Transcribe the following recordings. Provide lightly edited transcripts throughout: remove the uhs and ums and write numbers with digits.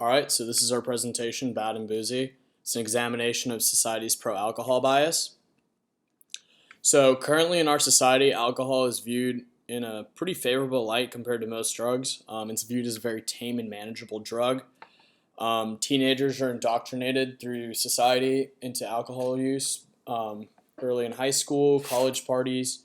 Alright, so this is our presentation, Bad and Boozy. It's an examination of society's pro-alcohol bias. So currently in our society, alcohol is viewed in a pretty favorable light compared to most drugs. It's viewed as a very tame and manageable drug. Teenagers are indoctrinated through society into alcohol use early in high school, college parties.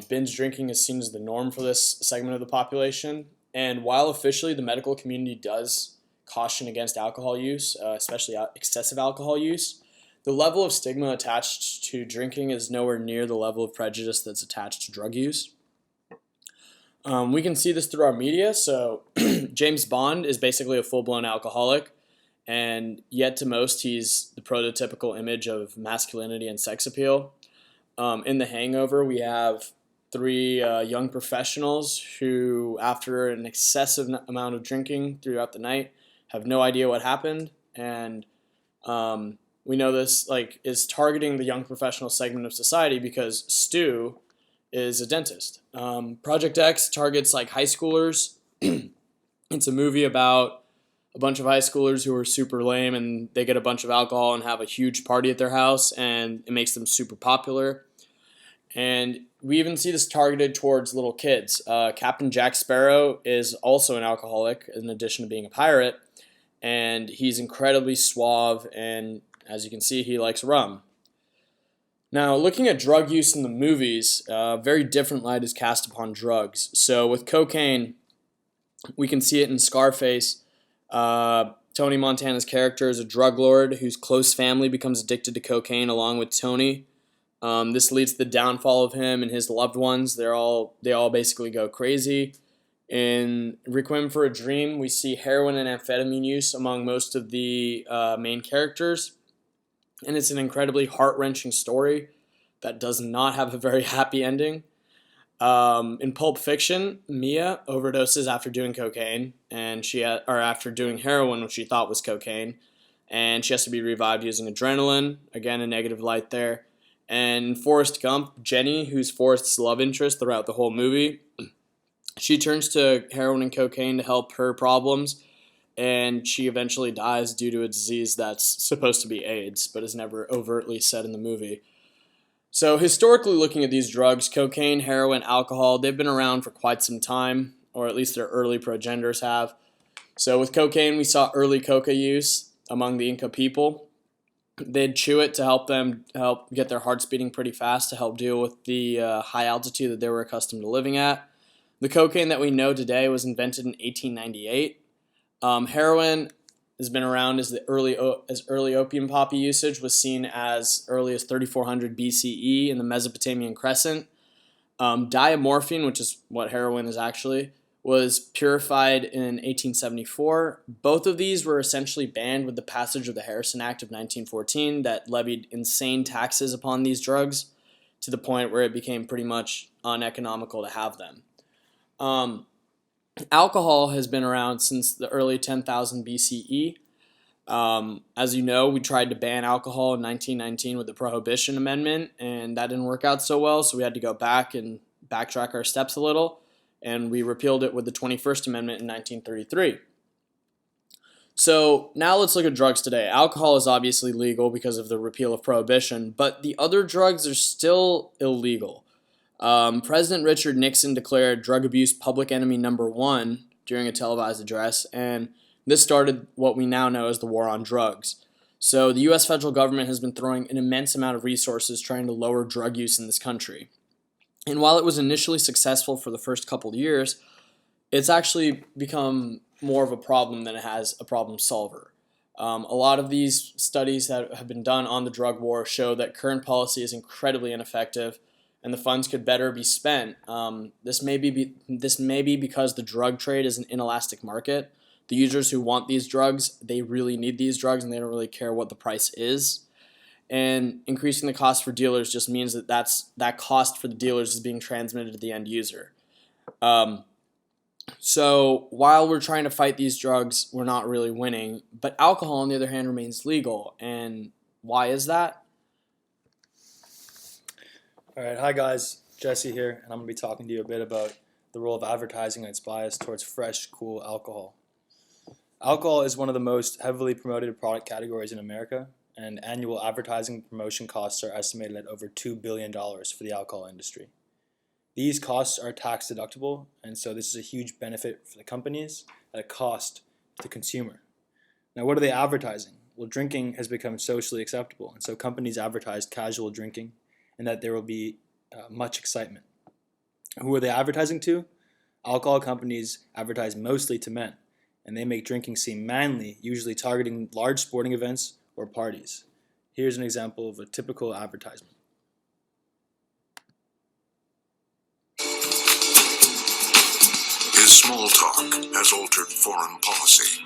Binge drinking is seen as the norm for this segment of the population. And while officially the medical community does caution against alcohol use, especially excessive alcohol use, the level of stigma attached to drinking is nowhere near the level of prejudice that's attached to drug use. We can see this through our media. So James Bond is basically a full-blown alcoholic, and yet to most he's the prototypical image of masculinity and sex appeal. In The Hangover, we have three young professionals who, after an excessive amount of drinking throughout the night, have no idea what happened, and we know this is targeting the young professional segment of society because Stu is a dentist. Project X targets high schoolers. It's a movie about a bunch of high schoolers who are super lame, and they get a bunch of alcohol and have a huge party at their house, and it makes them super popular. And we even see this targeted towards little kids. Captain Jack Sparrow is also an alcoholic, in addition to being a pirate, and he's incredibly suave, and as you can see, he likes rum. Now, looking at drug use in the movies, a very different light is cast upon drugs. So with cocaine, we can see it in Scarface. Tony Montana's character is a drug lord whose close family becomes addicted to cocaine along with Tony. This leads to the downfall of him and his loved ones. They all basically go crazy. In Requiem for a Dream, we see heroin and amphetamine use among most of the main characters. And it's an incredibly heart-wrenching story that does not have a very happy ending. In Pulp Fiction, Mia overdoses after doing cocaine, and after doing heroin, which she thought was cocaine, and she has to be revived using adrenaline. Again, a negative light there. And in Forrest Gump, Jenny, who's Forrest's love interest throughout the whole movie, she turns to heroin and cocaine to help her problems, and she eventually dies due to a disease that's supposed to be AIDS, but is never overtly said in the movie. So historically looking at these drugs, cocaine, heroin, alcohol, they've been around for quite some time, or at least their early progenitors have. So with cocaine, we saw early coca use among the Inca people. They'd chew it to help get their hearts beating pretty fast to help deal with the high altitude that they were accustomed to living at. The cocaine that we know today was invented in 1898. Heroin has been around as early opium poppy usage was seen as early as 3400 BCE in the Mesopotamian Crescent. Diamorphine, which is what heroin is actually, was purified in 1874. Both of these were essentially banned with the passage of the Harrison Act of 1914 that levied insane taxes upon these drugs to the point where it became pretty much uneconomical to have them. Alcohol has been around since the early 10,000 BCE. As you know, we tried to ban alcohol in 1919 with the Prohibition Amendment, and that didn't work out so well, so we had to go back and backtrack our steps a little, and we repealed it with the 21st Amendment in 1933. So now let's look at drugs today. Alcohol is obviously legal because of the repeal of Prohibition, but the other drugs are still illegal. President Richard Nixon declared drug abuse public enemy number one during a televised address, and this started what we now know as the war on drugs. So the U.S. federal government has been throwing an immense amount of resources trying to lower drug use in this country. And while it was initially successful for the first couple of years, it's actually become more of a problem than it has a problem solver. A lot of these studies that have been done on the drug war show that current policy is incredibly ineffective, and the funds could better be spent. This may be because the drug trade is an inelastic market. The users who want these drugs, they really need these drugs, and they don't really care what the price is. And increasing the cost for dealers just means that cost for the dealers is being transmitted to the end user. So while we're trying to fight these drugs, we're not really winning. But alcohol, on the other hand, remains legal. And why is that? All right, hi guys, Jesse here, and I'm going to be talking to you a bit about the role of advertising and its bias towards fresh, cool alcohol. Alcohol is one of the most heavily promoted product categories in America, and annual advertising and promotion costs are estimated at over $2 billion for the alcohol industry. These costs are tax deductible, and so this is a huge benefit for the companies at a cost to the consumer. Now, what are they advertising? Well, drinking has become socially acceptable, and so companies advertise casual drinking and that there will be much excitement. Who are they advertising to? Alcohol companies advertise mostly to men, and they make drinking seem manly, usually targeting large sporting events or parties. Here's an example of a typical advertisement. His small talk has altered foreign policy.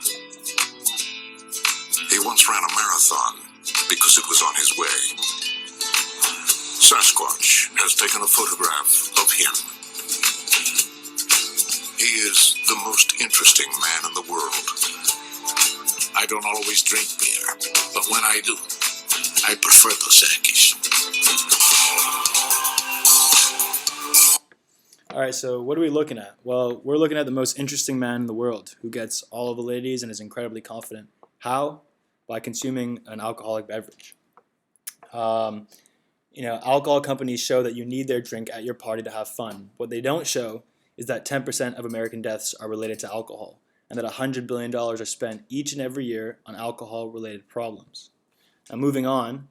He once ran a marathon because it was on his way. Sasquatch has taken a photograph of him. He is the most interesting man in the world. I don't always drink beer, but when I do, I prefer Dos Equis. Alright, so what are we looking at? Well, we're looking at the most interesting man in the world who gets all of the ladies and is incredibly confident. How? By consuming an alcoholic beverage. Alcohol companies show that you need their drink at your party to have fun. What they don't show is that 10% of American deaths are related to alcohol, and that $100 billion are spent each and every year on alcohol-related problems. Now, moving on,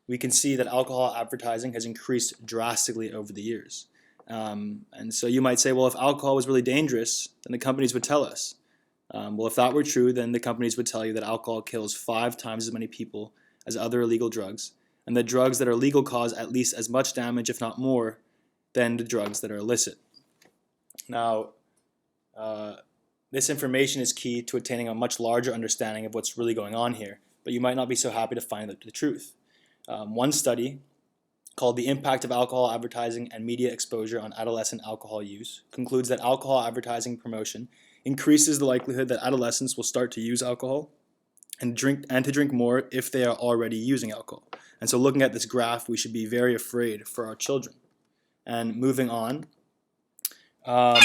we can see that alcohol advertising has increased drastically over the years. And so you might say, well, if alcohol was really dangerous, then the companies would tell us. Well, if that were true, then the companies would tell you that alcohol kills 5 times as many people as other illegal drugs, and that drugs that are legal cause at least as much damage, if not more, than the drugs that are illicit. Now, this information is key to attaining a much larger understanding of what's really going on here, but you might not be so happy to find the truth. One study, called The Impact of Alcohol Advertising and Media Exposure on Adolescent Alcohol Use, concludes that alcohol advertising promotion increases the likelihood that adolescents will start to use alcohol and to drink more if they are already using alcohol. And so looking at this graph, we should be very afraid for our children. And moving on, another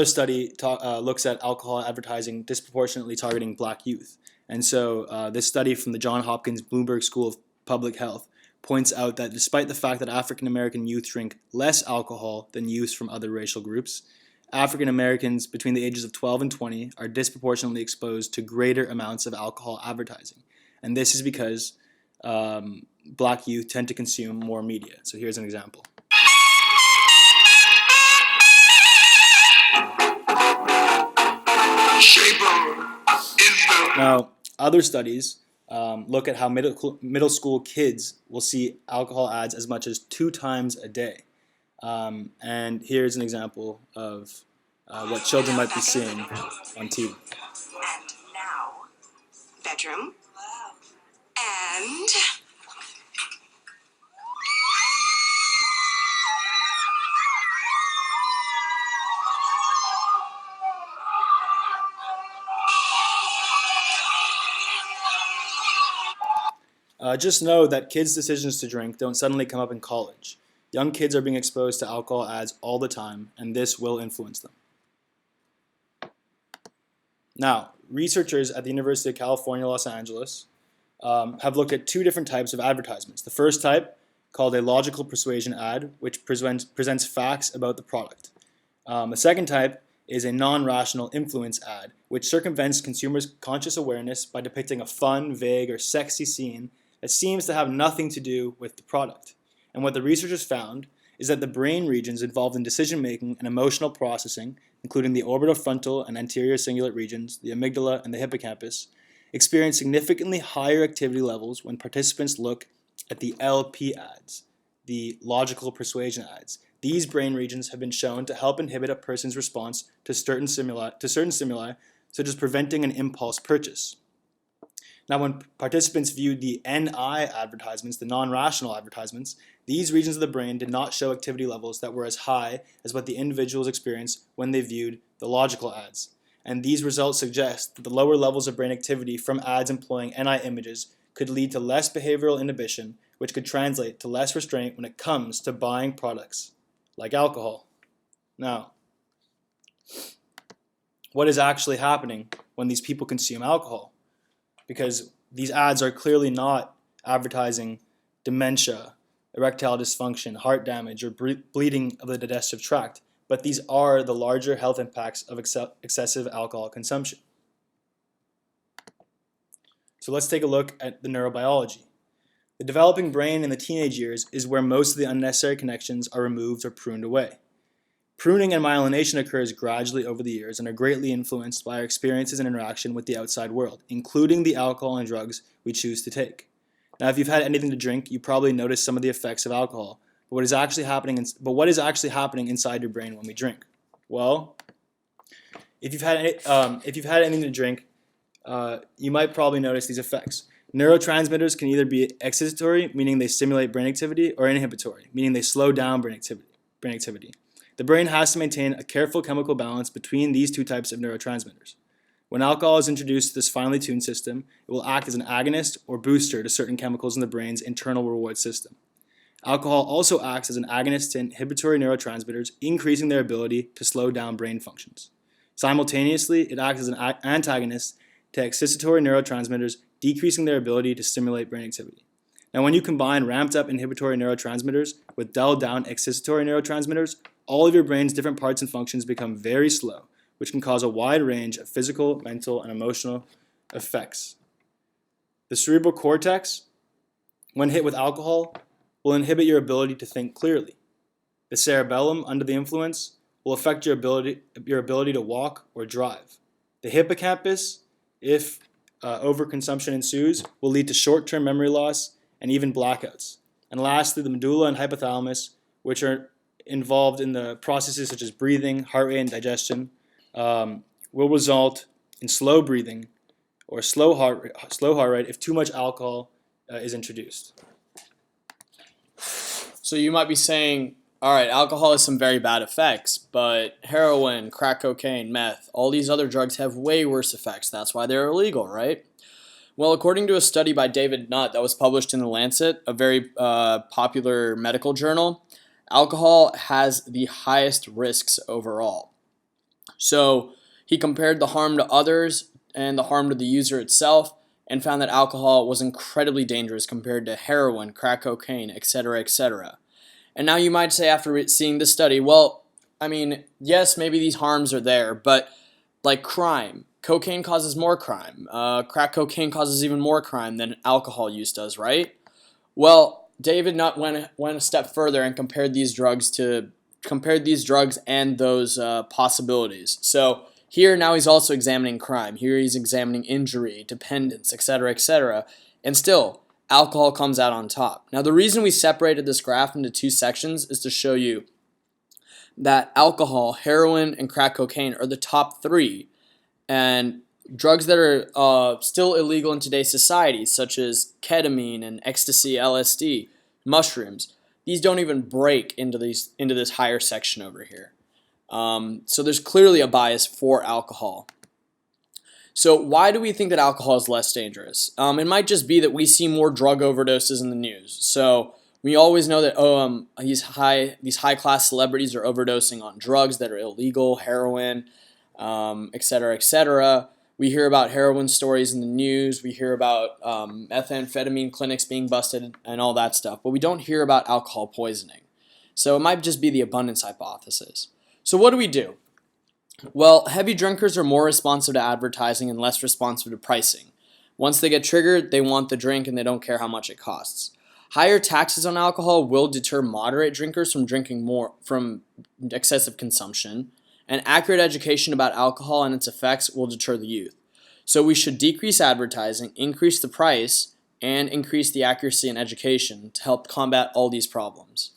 study looks at alcohol advertising disproportionately targeting black youth. And so this study from the Johns Hopkins Bloomberg School of Public Health points out that despite the fact that African American youth drink less alcohol than youth from other racial groups, African Americans between the ages of 12 and 20 are disproportionately exposed to greater amounts of alcohol advertising. And this is because black youth tend to consume more media. So here's an example. Now, other studies look at how middle school kids will see alcohol ads as much as 2 times a day. And here's an example of what children might be seeing on TV. And now, bedroom. And... Just know that kids' decisions to drink don't suddenly come up in college. Young kids are being exposed to alcohol ads all the time, and this will influence them. Now, researchers at the University of California, Los Angeles, have looked at 2 different types of advertisements. The first type, called a logical persuasion ad, which presents facts about the product. The second type is a non-rational influence ad, which circumvents consumers' conscious awareness by depicting a fun, vague, or sexy scene that seems to have nothing to do with the product. And what the researchers found is that the brain regions involved in decision-making and emotional processing, including the orbitofrontal and anterior cingulate regions, the amygdala, and the hippocampus, experience significantly higher activity levels when participants look at the LP ads, the logical persuasion ads. These brain regions have been shown to help inhibit a person's response to certain stimuli, such as preventing an impulse purchase. Now, when participants viewed the NI advertisements, the non-rational advertisements, these regions of the brain did not show activity levels that were as high as what the individuals experienced when they viewed the logical ads. And these results suggest that the lower levels of brain activity from ads employing NI images could lead to less behavioral inhibition, which could translate to less restraint when it comes to buying products like alcohol. Now, what is actually happening when these people consume alcohol, because these ads are clearly not advertising dementia, erectile dysfunction, heart damage, or bleeding of the digestive tract, but these are the larger health impacts of excessive alcohol consumption. So let's take a look at the neurobiology. The developing brain in the teenage years is where most of the unnecessary connections are removed or pruned away. Pruning and myelination occurs gradually over the years and are greatly influenced by our experiences and interaction with the outside world, including the alcohol and drugs we choose to take. Now, if you've had anything to drink, you probably noticed some of the effects of alcohol. But what is actually happening inside your brain when we drink? Well, if you've had anything to drink, you might probably notice these effects. Neurotransmitters can either be excitatory, meaning they stimulate brain activity, or inhibitory, meaning they slow down brain activity. The brain has to maintain a careful chemical balance between these two types of neurotransmitters. When alcohol is introduced to this finely tuned system, it will act as an agonist or booster to certain chemicals in the brain's internal reward system. Alcohol also acts as an agonist to inhibitory neurotransmitters, increasing their ability to slow down brain functions. Simultaneously, it acts as an antagonist to excitatory neurotransmitters, decreasing their ability to stimulate brain activity. Now, when you combine ramped up inhibitory neurotransmitters with dulled down excitatory neurotransmitters, all of your brain's different parts and functions become very slow, which can cause a wide range of physical, mental, and emotional effects. The cerebral cortex, when hit with alcohol, will inhibit your ability to think clearly. The cerebellum, under the influence, will affect your ability to walk or drive. The hippocampus, if overconsumption ensues, will lead to short-term memory loss and even blackouts. And lastly, the medulla and hypothalamus, which are involved in the processes such as breathing, heart rate, and digestion, will result in slow breathing or slow heart rate if too much alcohol is introduced. So you might be saying, all right, alcohol has some very bad effects, but heroin, crack cocaine, meth, all these other drugs have way worse effects. That's why they're illegal, right? Well, according to a study by David Nutt that was published in The Lancet, a very popular medical journal, alcohol has the highest risks overall. So he compared the harm to others and the harm to the user itself and found that alcohol was incredibly dangerous compared to heroin, crack cocaine, etc., etc. And now you might say after seeing this study, well, I mean, yes, maybe these harms are there, but like crime, cocaine causes more crime. Crack cocaine causes even more crime than alcohol use does, right? Well, David Nutt went a step further and compared these drugs and those possibilities. So here now he's also examining crime. Here he's examining injury, dependence, etc., etc. And still, alcohol comes out on top. Now the reason we separated this graph into two sections is to show you that alcohol, heroin, and crack cocaine are the top three. And drugs that are still illegal in today's society, such as ketamine and ecstasy, LSD, mushrooms, these don't even break into this higher section over here. So there's clearly a bias for alcohol. So why do we think that alcohol is less dangerous? It might just be that we see more drug overdoses in the news. So we always know that these high-class celebrities are overdosing on drugs that are illegal, heroin, etc., etc. We hear about heroin stories in the news. We hear about methamphetamine clinics being busted and all that stuff. But we don't hear about alcohol poisoning. So it might just be the abundance hypothesis. So what do? Well, heavy drinkers are more responsive to advertising and less responsive to pricing. Once they get triggered, they want the drink and they don't care how much it costs. Higher taxes on alcohol will deter moderate drinkers from drinking more from excessive consumption, and accurate education about alcohol and its effects will deter the youth. So we should decrease advertising, increase the price, and increase the accuracy and education to help combat all these problems.